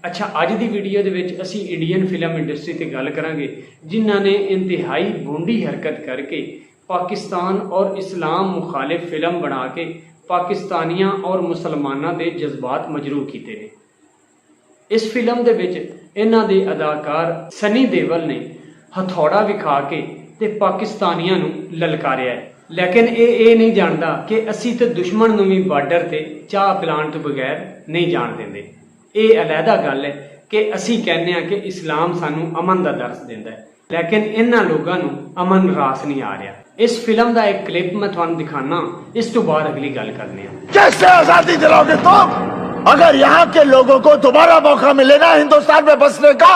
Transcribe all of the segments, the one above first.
अच्छा, अज की वीडियो दे विच असीं इंडियन फिल्म इंडस्ट्री ते गल करांगे जिन्हां ने इंतहाई भोंडी हरकत करके पाकिस्तान और इस्लाम मुखालिफ फिल्म बना के पाकिस्तानियां और मुसलमानां दे जज्बात मजरूह कीते ने। इस फिल्म दे विच इन्हां दे अदाकार सनी देओल ने हथौड़ा विखा के ते पाकिस्तानियां नूं ललकारिया है, लेकिन ये नहीं जानता कि असीं ते दुश्मन नूं भी बार्डर ते चाह पिलाण तो बगैर नहीं जाण देंदे। ये अलहदा गल है कि असी कहने कि इस्लाम सानू अमन का दर्स देता है, लेकिन इन्हां लोगों नूं अमन रास नहीं आ रहा। इस फिल्म का एक क्लिप मैं तुहानूं दिखाना, इस तो बाद अगली गल करने। कैसे आजादी दिलाओगे तुम? अगर यहाँ के लोगों को दोबारा मौका मिले ना हिंदुस्तान में बसने का,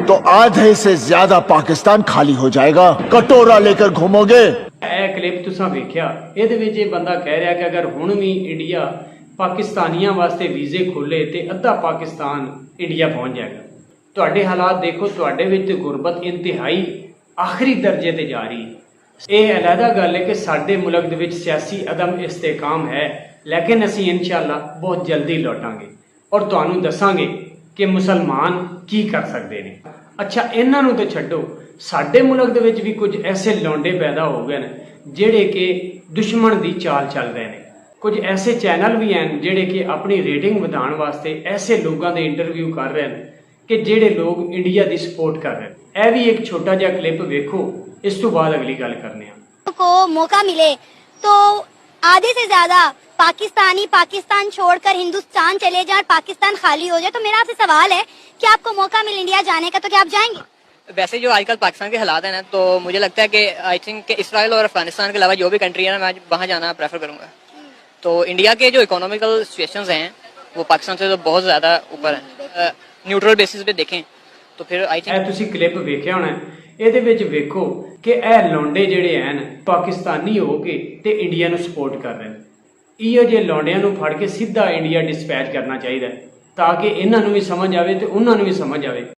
तो आधे से ज्यादा पाकिस्तान खाली हो जाएगा। कटोरा लेकर घूमोगे। यह क्लिप तुसां वेख्या, इहदे विच ये बंदा कह रहा कि अगर हुण भी इंडिया पाकिस्तानियों वास्ते वीजे खोले तो अद्धा पाकिस्तान इंडिया पहुँच जाएगा। तुहाडे हालात देखो, तुहाडे विच गुरबत इंतहाई आखिरी दर्जे ते जा रही है। ये अलहदा गल है कि साडे मुल्क दे विच सियासी अदम इस्तेकाम है, लेकिन असीं इंशाअल्लाह बहुत जल्दी लौटांगे और तुहानूं दसांगे कि मुसलमान की कर सकते हैं। अच्छा, इन्हां नूं तो छड्डो, साडे मुल्क दे विच भी कुछ ऐसे लौंडे पैदा हो गए हैं जिहड़े कि दुश्मन की चाल चल रहे हैं। कुछ ऐसे चैनल भी हैं जिहड़े कि अपनी रेटिंग वधाउण वास्ते ऐसे लोगों के इंटरव्यू कर रहे हैं कि जिहड़े लोग इंडिया की सपोर्ट कर रहे हैं। यह भी एक छोटा जिहा क्लिप वेखो, इस तो बाद अगली गल करने को मौका मिले तो आधे से ज्यादा पाकिस्तानी पाकिस्तान छोड़कर हिंदुस्तान चले जाए, पाकिस्तान खाली हो जाए। तो मेरा आपसे सवाल है कि आपको मौका मिले इंडिया जाने का, तो क्या आप जाएंगे? वैसे जो आजकल पाकिस्तान के हालात हैं ना, तो मुझे लगता है कि आई थिंक इसराइल और अफगानिस्तान के अलावा जो भी कंट्री है ना, मैं वहाँ जाना प्रेफर करूँगा। तो इंडिया के जो इकोनॉमिकल सिचुएशंस हैं वो पाकिस्तान से तो बहुत ज़्यादा ऊपर हैं। न्यूट्रल बेसिस पे देखें तो फिर आई थिंक तुसीं क्लिप वेख्या होना, ਇਹਦੇ ਵਿੱਚ ਵੇਖੋ कि ਇਹ लौंडे ਜਿਹੜੇ ਹਨ पाकिस्तानी हो के ते इंडिया ਨੂੰ सपोर्ट कर रहे हैं। ਇਹੋ ਜਿਹੇ लौंडिਆਂ ਨੂੰ ਫੜ ਕੇ ਸਿੱਧਾ इंडिया डिस्पैच करना चाहिए ताकि ਇਹਨਾਂ ਨੂੰ भी समझ आवे ते उन्हां ਨੂੰ भी समझ आवे।